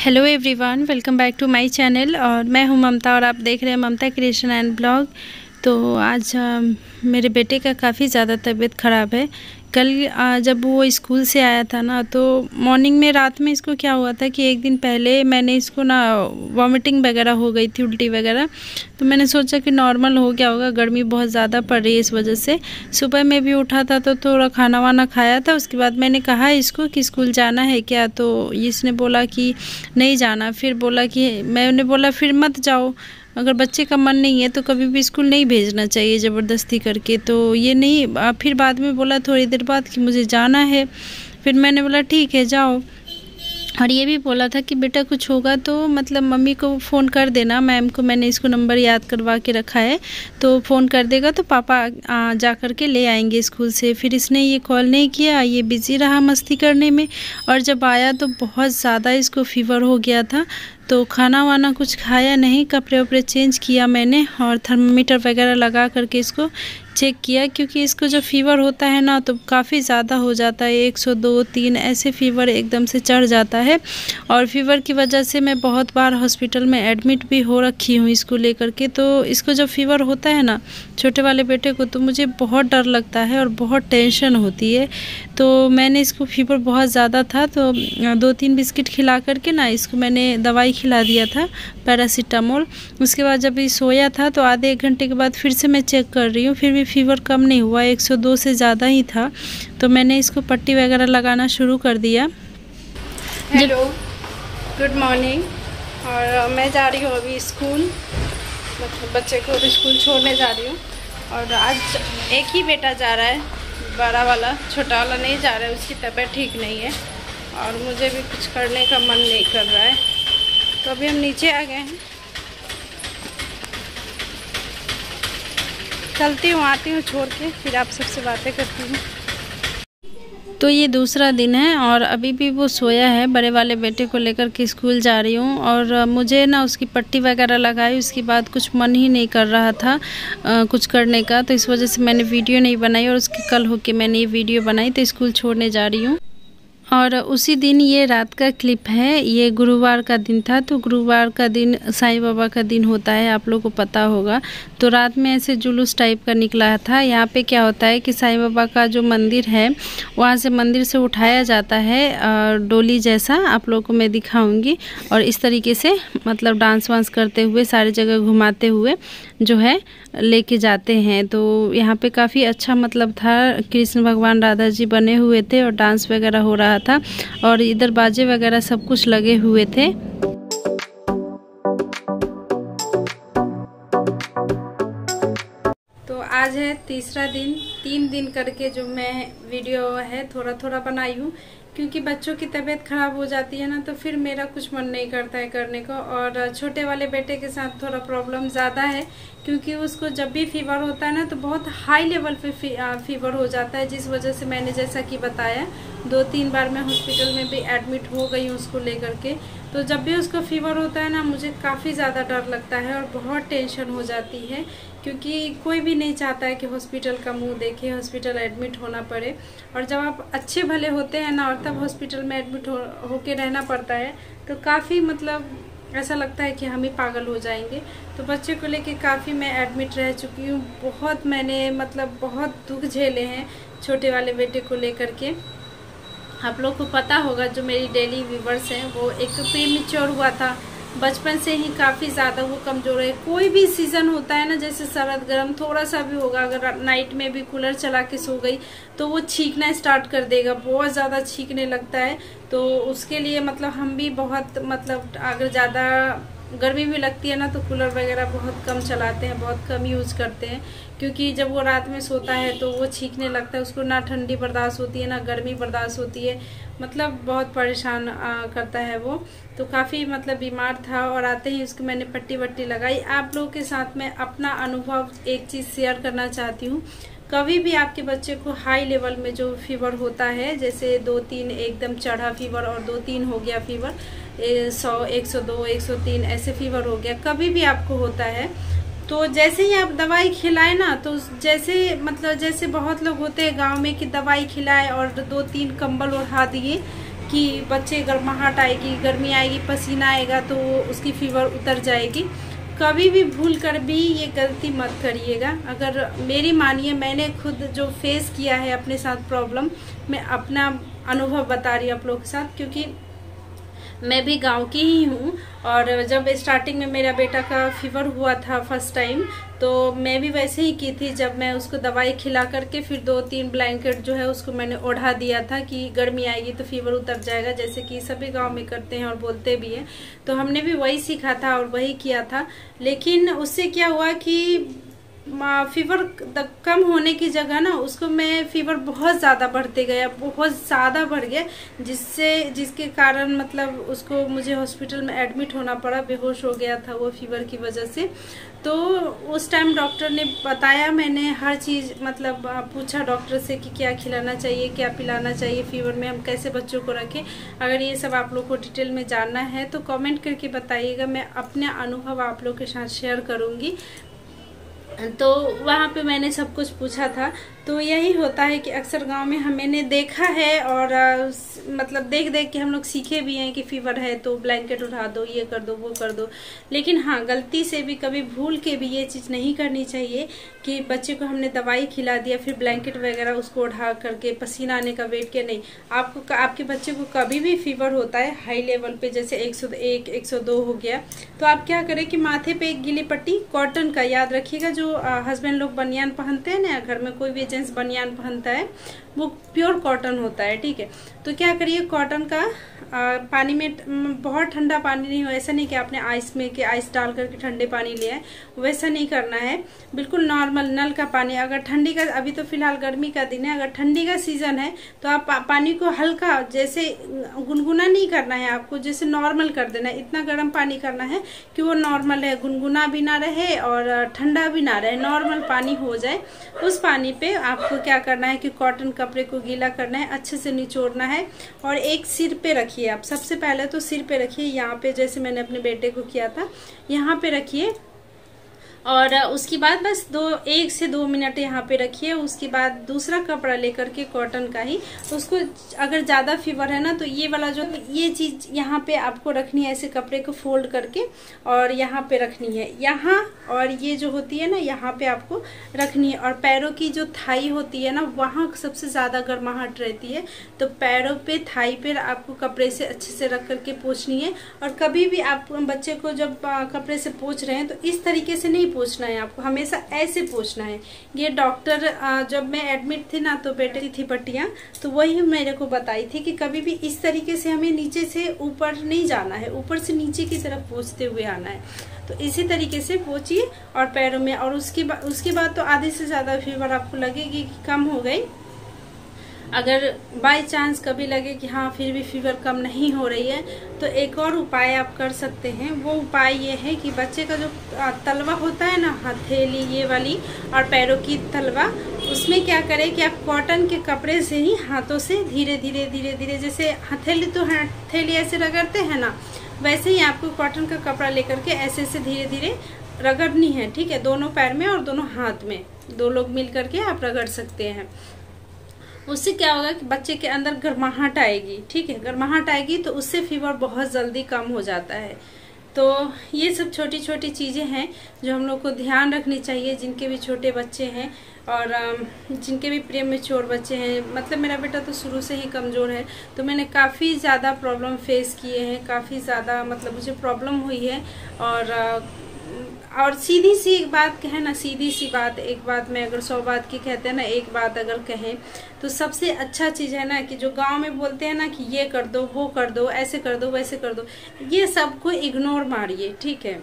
Hello everyone, welcome back to my channel. और मैं हूं ममता और आप देख रहे हैं ममता क्रिएशन एंड ब्लॉग। तो आज मेरे बेटे का काफ़ी ज़्यादा तबीयत ख़राब है। कल जब वो स्कूल से आया था ना, तो मॉर्निंग में रात में इसको क्या हुआ था कि एक दिन पहले मैंने इसको ना वॉमिटिंग वगैरह हो गई थी, उल्टी वगैरह। तो मैंने सोचा कि नॉर्मल हो गया होगा, गर्मी बहुत ज़्यादा पड़ रही है इस वजह से। सुबह में भी उठा था तो थोड़ा खाना वाना खाया था। उसके बाद मैंने कहा इसको कि स्कूल जाना है क्या, तो इसने बोला कि नहीं जाना। फिर बोला कि मैंने बोला फिर मत जाओ, अगर बच्चे का मन नहीं है तो कभी भी स्कूल नहीं भेजना चाहिए ज़बरदस्ती करके। तो ये नहीं, फिर बाद में बोला थोड़ी देर बाद कि मुझे जाना है। फिर मैंने बोला ठीक है जाओ। और ये भी बोला था कि बेटा कुछ होगा तो मतलब मम्मी को फ़ोन कर देना, मैम को मैंने इसको नंबर याद करवा के रखा है, तो फ़ोन कर देगा तो पापा जा कर के ले आएंगे स्कूल से। फिर इसने ये कॉल नहीं किया, ये बिज़ी रहा मस्ती करने में। और जब आया तो बहुत ज़्यादा इसको फीवर हो गया था। तो खाना वाना कुछ खाया नहीं, कपड़े वपड़े चेंज किया मैंने और थर्मामीटर वगैरह लगा करके इसको चेक किया, क्योंकि इसको जब फीवर होता है ना तो काफ़ी ज़्यादा हो जाता है, 102, 3 ऐसे फीवर एकदम से चढ़ जाता है। और फीवर की वजह से मैं बहुत बार हॉस्पिटल में एडमिट भी हो रखी हूँ इसको लेकर के। तो इसको जब फीवर होता है ना छोटे वाले बेटे को, तो मुझे बहुत डर लगता है और बहुत टेंशन होती है। तो मैंने इसको फीवर बहुत ज़्यादा था तो 2-3 बिस्किट खिला करके ना इसको मैंने दवाई खिला दिया था, पैरासीटामोल। उसके बाद जब ये सोया था तो आधे 1 घंटे के बाद फिर से मैं चेक कर रही हूँ, फिर भी फीवर कम नहीं हुआ, 102 से ज़्यादा ही था। तो मैंने इसको पट्टी वगैरह लगाना शुरू कर दिया। Hello, good morning. और मैं जा रही हूँ अभी स्कूल, मतलब बच्चे को अभी स्कूल छोड़ने जा रही हूँ। और आज एक ही बेटा जा रहा है, बड़ा वाला, छोटा वाला नहीं जा रहा है, उसकी तबीयत ठीक नहीं है और मुझे भी कुछ करने का मन नहीं कर रहा है। तो अभी हम नीचे आ गए हैं, चलती हूँ, आती हूँ छोड़ के, फिर आप सबसे बातें करती हूँ। तो ये दूसरा दिन है और अभी भी वो सोया है। बड़े वाले बेटे को लेकर के स्कूल जा रही हूँ और मुझे ना उसकी पट्टी वगैरह लगाई, उसके बाद कुछ मन ही नहीं कर रहा था कुछ करने का, तो इस वजह से मैंने वीडियो नहीं बनाई। और उसके कल होके मैंने ये वीडियो बनाई। तो स्कूल छोड़ने जा रही हूँ और उसी दिन ये रात का क्लिप है। ये गुरुवार का दिन था, तो गुरुवार का दिन साईं बाबा का दिन होता है, आप लोगों को पता होगा। तो रात में ऐसे जुलूस टाइप का निकला था। यहाँ पे क्या होता है कि साईं बाबा का जो मंदिर है वहाँ से मंदिर से उठाया जाता है डोली जैसा, आप लोगों को मैं दिखाऊंगी। और इस तरीके से मतलब डांस वांस करते हुए सारी जगह घुमाते हुए जो है लेके जाते हैं। तो यहाँ पे काफ़ी अच्छा मतलब था, कृष्ण भगवान राधा जी बने हुए थे और डांस वगैरह हो रहा था और इधर बाजे वगैरह सब कुछ लगे हुए थे। तो आज है तीसरा दिन, 3 दिन करके जो मैं वीडियो है थोड़ा थोड़ा बनाई हूँ, क्योंकि बच्चों की तबीयत खराब हो जाती है ना, तो फिर मेरा कुछ मन नहीं करता है करने को। और छोटे वाले बेटे के साथ थोड़ा प्रॉब्लम ज़्यादा है, क्योंकि उसको जब भी फीवर होता है ना तो बहुत हाई लेवल पे फीवर हो जाता है, जिस वजह से मैंने जैसा कि बताया 2-3 बार मैं हॉस्पिटल में भी एडमिट हो गई हूँ उसको लेकर के। तो जब भी उसको फीवर होता है ना मुझे काफ़ी ज़्यादा डर लगता है और बहुत टेंशन हो जाती है, क्योंकि कोई भी नहीं चाहता है कि हॉस्पिटल का मुंह देखे, हॉस्पिटल एडमिट होना पड़े। और जब आप अच्छे भले होते हैं ना और तब हॉस्पिटल में एडमिट होके रहना पड़ता है, तो काफ़ी मतलब ऐसा लगता है कि हम ही पागल हो जाएंगे। तो बच्चे को लेके काफ़ी मैं एडमिट रह चुकी हूँ, बहुत मैंने मतलब बहुत दुख झेले हैं छोटे वाले बेटे को लेकर के। आप लोग को पता होगा, जो मेरी डेली व्यूवर्स हैं, वो एक तो प्रीमेच्योर हुआ था, बचपन से ही काफ़ी ज़्यादा वो कमज़ोर है। कोई भी सीज़न होता है ना, जैसे सर्द गर्म थोड़ा सा भी होगा, अगर नाइट में भी कूलर चला के सो गई तो वो छींकना स्टार्ट कर देगा, बहुत ज़्यादा छींकने लगता है। तो उसके लिए मतलब हम भी बहुत मतलब अगर ज़्यादा गर्मी भी लगती है ना तो कूलर वगैरह बहुत कम चलाते हैं, बहुत कम यूज़ करते हैं, क्योंकि जब वो रात में सोता है तो वो छींकने लगता है, उसको ना ठंडी बर्दाश्त होती है ना गर्मी बर्दाश्त होती है, मतलब बहुत परेशान करता है वो। तो काफ़ी मतलब बीमार था और आते ही उसकी मैंने पट्टी वट्टी लगाई। आप लोगों के साथ मैं अपना अनुभव एक चीज़ शेयर करना चाहती हूँ। कभी भी आपके बच्चे को हाई लेवल में जो फीवर होता है, जैसे 2-3 एकदम चढ़ा फीवर और 2-3 हो गया फीवर, 100, 102, 103 ऐसे फीवर हो गया, कभी भी आपको होता है तो जैसे ही आप दवाई खिलाए ना, तो जैसे मतलब जैसे बहुत लोग होते हैं गांव में कि दवाई खिलाए और 2-3 कंबल ओढ़ा दिए कि बच्चे गर्माहट आएगी, गर्मी आएगी, पसीना आएगा तो उसकी फीवर उतर जाएगी। कभी भी भूल कर भी ये गलती मत करिएगा। अगर मेरी मानिए, मैंने खुद जो फेस किया है अपने साथ प्रॉब्लम, मैं अपना अनुभव बता रही हूँ आप लोगों के साथ, क्योंकि मैं भी गांव की ही हूँ। और जब स्टार्टिंग में मेरा बेटा का फीवर हुआ था फर्स्ट टाइम, तो मैं भी वैसे ही की थी। जब मैं उसको दवाई खिला करके फिर 2-3 ब्लैंकेट जो है उसको मैंने ओढ़ा दिया था कि गर्मी आएगी तो फीवर उतर जाएगा, जैसे कि सभी गांव में करते हैं और बोलते भी हैं। तो हमने भी वही सीखा था और वही किया था। लेकिन उससे क्या हुआ कि फीवर कम होने की जगह ना उसको मैं फीवर बहुत ज़्यादा बढ़ते गया, बहुत ज़्यादा बढ़ गया, जिसके कारण मतलब उसको मुझे हॉस्पिटल में एडमिट होना पड़ा। बेहोश हो गया था वो फीवर की वजह से। तो उस टाइम डॉक्टर ने बताया, मैंने हर चीज़ मतलब पूछा डॉक्टर से कि क्या खिलाना चाहिए, क्या पिलाना चाहिए, फीवर में हम कैसे बच्चों को रखें। अगर ये सब आप लोग को डिटेल में जानना है तो कमेंट करके बताइएगा, मैं अपने अनुभव आप लोग के साथ शेयर करूँगी। तो वहाँ पे मैंने सब कुछ पूछा था। तो यही होता है कि अक्सर गांव में मैंने देखा है और मतलब देख के हम लोग सीखे भी हैं कि फीवर है तो ब्लैंकेट उठा दो, ये कर दो, वो कर दो। लेकिन हाँ, गलती से भी कभी भूल के भी ये चीज़ नहीं करनी चाहिए कि बच्चे को हमने दवाई खिला दिया फिर ब्लैंकेट वगैरह उसको उठा करके पसीना आने का वेट किया। नहीं, आपके बच्चे को कभी भी फीवर होता है हाई लेवल पे, जैसे 101, 102 हो गया, तो आप क्या करें कि माथे पे एक गीली पट्टी कॉटन का, याद रखिएगा जो हस्बैंड लोग बनियान पहनते हैं ना, घर में कोई भी जेंट्स बनियान पहनता है वो प्योर कॉटन होता है, ठीक है। तो क्या करिए, कॉटन का पानी में, बहुत ठंडा पानी नहीं हो, ऐसा नहीं कि आपने आइस में के आइस डाल करके ठंडे पानी लिया है, वैसा नहीं करना है। बिल्कुल नॉर्मल नल का पानी। अगर ठंडी का, अभी तो फिलहाल गर्मी का दिन है, अगर ठंडी का सीजन है तो आप पानी को हल्का, जैसे गुनगुना नहीं करना है आपको, जैसे नॉर्मल कर देना है। इतना गर्म पानी करना है कि वो नॉर्मल है, गुनगुना भी ना रहे और ठंडा भी ना रहे, नॉर्मल पानी हो जाए। उस पानी पे आपको क्या करना है कि कॉटन कपड़े को गीला करना है, अच्छे से निचोड़ना है और एक सिर पे रखिए। आप सबसे पहले तो सिर पे रखिए, यहाँ पे जैसे मैंने अपने बेटे को किया था, यहाँ पे रखिए और उसके बाद बस 1 से 2 मिनट यहाँ पे रखिए। उसके बाद दूसरा कपड़ा लेकर के कॉटन का ही, उसको अगर ज्यादा फीवर है ना तो ये वाला जो ये चीज यहाँ पे आपको रखनी है, ऐसे कपड़े को फोल्ड करके और यहाँ पे रखनी है, यहाँ, और ये जो होती है ना यहाँ पे आपको रखनी है। और पैरों की जो थाई होती है ना, वहाँ सबसे ज्यादा गर्माहट रहती है, तो पैरों पे, थाई पे आपको कपड़े से अच्छे से रख करके पोंछनी है। और कभी भी आप बच्चे को जब कपड़े से पोंछ रहे हैं तो इस तरीके से नहीं पोंछना है, आपको हमेशा ऐसे पोंछना है। ये डॉक्टर, जब मैं एडमिट थी ना तो बेटी थी पट्टियां, तो वही मेरे को बताई थी कि कभी भी इस तरीके से हमें नीचे से ऊपर नहीं जाना है, ऊपर से नीचे की तरफ पोंछते हुए आना है। तो इसी तरीके से पोंछिए और पैरों में। और उसके बाद तो आधे से ज्यादा फीवर आपको लगेगी कि कम हो गई। अगर बाय चांस कभी लगे कि हाँ फिर भी फीवर कम नहीं हो रही है, तो एक और उपाय आप कर सकते हैं। वो उपाय ये है कि बच्चे का जो तलवा होता है ना, हथेली ये वाली, और पैरों की तलवा, उसमें क्या करें कि आप कॉटन के कपड़े से ही हाथों से धीरे धीरे, जैसे हथेली तो हथेली ऐसे रगड़ते हैं ना, वैसे ही आपको कॉटन का कपड़ा लेकर के ऐसे से धीरे धीरे रगड़नी है, ठीक है। दोनों पैर में और दोनों हाथ में, 2 लोग मिल करके आप रगड़ सकते हैं। उससे क्या होगा कि बच्चे के अंदर गर्माहट आएगी, ठीक है। गर्माहट आएगी तो उससे फीवर बहुत जल्दी कम हो जाता है। तो ये सब छोटी छोटी चीजें हैं जो हम लोग को ध्यान रखनी चाहिए, जिनके भी छोटे बच्चे हैं और जिनके भी प्रीमेच्योर बच्चे हैं। मतलब मेरा बेटा तो शुरू से ही कमजोर है, तो मैंने काफी ज्यादा प्रॉब्लम फेस किए हैं, काफी ज्यादा मतलब मुझे प्रॉब्लम हुई है। और सीधी सी एक बात कहें ना, सीधी सी बात, एक बात में अगर 100 बात की कहते हैं ना, एक बात अगर कहें तो सबसे अच्छा चीज है ना कि जो गांव में बोलते हैं ना कि ये कर दो, वो कर दो, ऐसे कर दो, वैसे कर दो, ये सबको इग्नोर मारिए, ठीक है।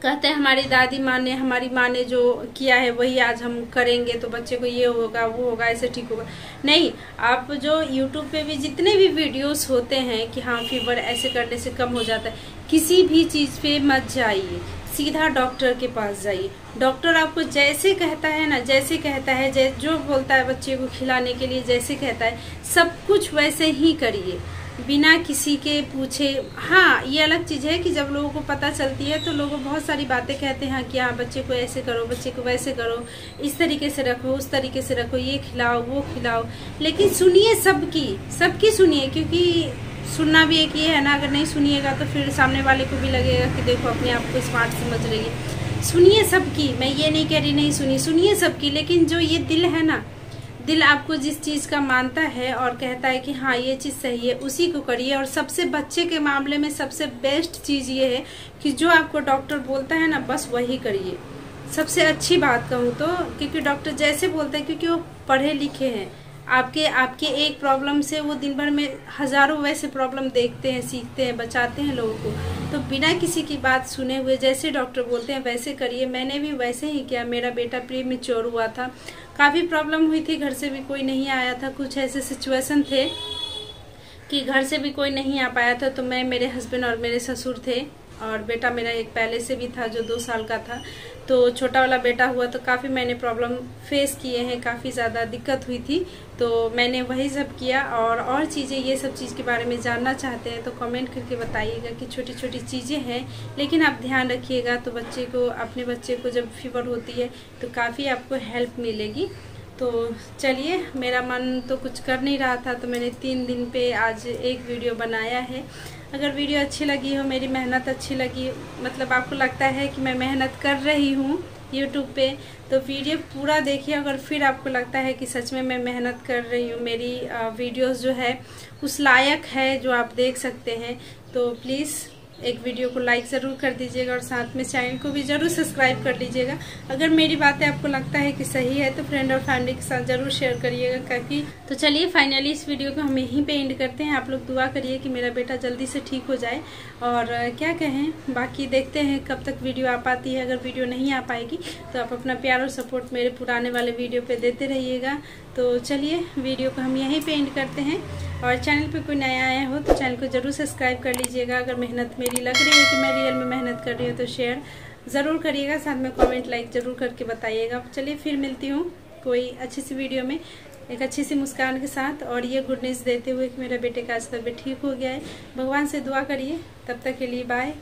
कहते हैं हमारी दादी माँ ने, हमारी माँ ने जो किया है वही आज हम करेंगे तो बच्चे को ये होगा, वो होगा, ऐसे ठीक होगा। नहीं, आप जो YouTube पे भी जितने भी वीडियोस होते हैं कि हाँ फीवर ऐसे करने से कम हो जाता है, किसी भी चीज पे मत जाइए, सीधा डॉक्टर के पास जाइए। डॉक्टर आपको जैसे कहता है ना, जैसे कहता है, जो बोलता है बच्चे को खिलाने के लिए, जैसे कहता है सब कुछ वैसे ही करिए। बिना किसी के पूछे। हाँ, ये अलग चीज़ है कि जब लोगों को पता चलती है तो लोग बहुत सारी बातें कहते हैं कि हाँ बच्चे को ऐसे करो, बच्चे को वैसे करो, इस तरीके से रखो, उस तरीके से रखो, ये खिलाओ वो खिलाओ। लेकिन सुनिए सबकी सुनिए, क्योंकि सुनना भी एक ये है ना, अगर नहीं सुनिएगा तो फिर सामने वाले को भी लगेगा कि देखो अपने आप को स्मार्ट समझ रही है। सुनिए सबकी, मैं ये नहीं कह रही नहीं सुनिए सबकी, लेकिन जो ये दिल है ना, दिल आपको जिस चीज़ का मानता है और कहता है कि हाँ ये चीज़ सही है, उसी को करिए। और सबसे बच्चे के मामले में सबसे बेस्ट चीज़ ये है कि जो आपको डॉक्टर बोलता है ना, बस वही करिए। सबसे अच्छी बात कहूँ तो, क्योंकि डॉक्टर जैसे बोलते हैं, क्योंकि वो पढ़े लिखे हैं। आपके एक प्रॉब्लम से वो दिन भर में हजारों वैसे प्रॉब्लम देखते हैं, सीखते हैं, बचाते हैं लोगों को। तो बिना किसी की बात सुने हुए जैसे डॉक्टर बोलते हैं वैसे करिए। मैंने भी वैसे ही किया। मेरा बेटा प्रीमेच्योर हुआ था, काफ़ी प्रॉब्लम हुई थी, घर से भी कोई नहीं आया था, कुछ ऐसे सिचुएशन थे कि घर से भी कोई नहीं आ पाया था। तो मैं, मेरे हस्बैंड और मेरे ससुर थे, और बेटा मेरा एक पहले से भी था जो 2 साल का था। तो छोटा वाला बेटा हुआ तो काफ़ी मैंने प्रॉब्लम फेस किए हैं, काफ़ी ज़्यादा दिक्कत हुई थी। तो मैंने वही सब किया। और चीज़ें, ये सब चीज़ के बारे में जानना चाहते हैं तो कमेंट करके बताइएगा कि छोटी छोटी चीज़ें हैं, लेकिन आप ध्यान रखिएगा। तो बच्चे को, अपने बच्चे को जब फीवर होती है तो काफ़ी आपको हेल्प मिलेगी। तो चलिए, मेरा मन तो कुछ कर नहीं रहा था, तो मैंने 3 दिन पे आज एक वीडियो बनाया है। अगर वीडियो अच्छी लगी हो, मेरी मेहनत अच्छी लगी, मतलब आपको लगता है कि मैं मेहनत कर रही हूँ यूट्यूब पे, तो वीडियो पूरा देखिए। अगर फिर आपको लगता है कि सच में मैं मेहनत कर रही हूँ, मेरी वीडियोस जो है उस लायक है जो आप देख सकते हैं, तो प्लीज़ एक वीडियो को लाइक ज़रूर कर दीजिएगा और साथ में चैनल को भी ज़रूर सब्सक्राइब कर लीजिएगा। अगर मेरी बातें आपको लगता है कि सही है तो फ्रेंड और फैमिली के साथ ज़रूर शेयर करिएगा काफ़ी। तो चलिए, फाइनली इस वीडियो को हम यहीं पे एंड करते हैं। आप लोग दुआ करिए कि मेरा बेटा जल्दी से ठीक हो जाए। और क्या कहें, बाकी देखते हैं कब तक वीडियो आ पाती है। अगर वीडियो नहीं आ पाएगी तो आप अपना प्यार और सपोर्ट मेरे पुराने वाले वीडियो पर देते रहिएगा। तो चलिए, वीडियो को हम यहीं पर एंड करते हैं। और चैनल पे कोई नया आया हो तो चैनल को जरूर सब्सक्राइब कर लीजिएगा। अगर मेहनत मेरी लग रही है कि मैं रियल में मेहनत कर रही हूँ तो शेयर ज़रूर करिएगा, साथ में कमेंट लाइक ज़रूर करके बताइएगा। चलिए, फिर मिलती हूँ कोई अच्छी सी वीडियो में एक अच्छी सी मुस्कान के साथ, और ये गुड न्यूज़ देते हुए कि मेरे बेटे का आज तबीयत ठीक हो गया है। भगवान से दुआ करिए। तब तक के लिए बाय।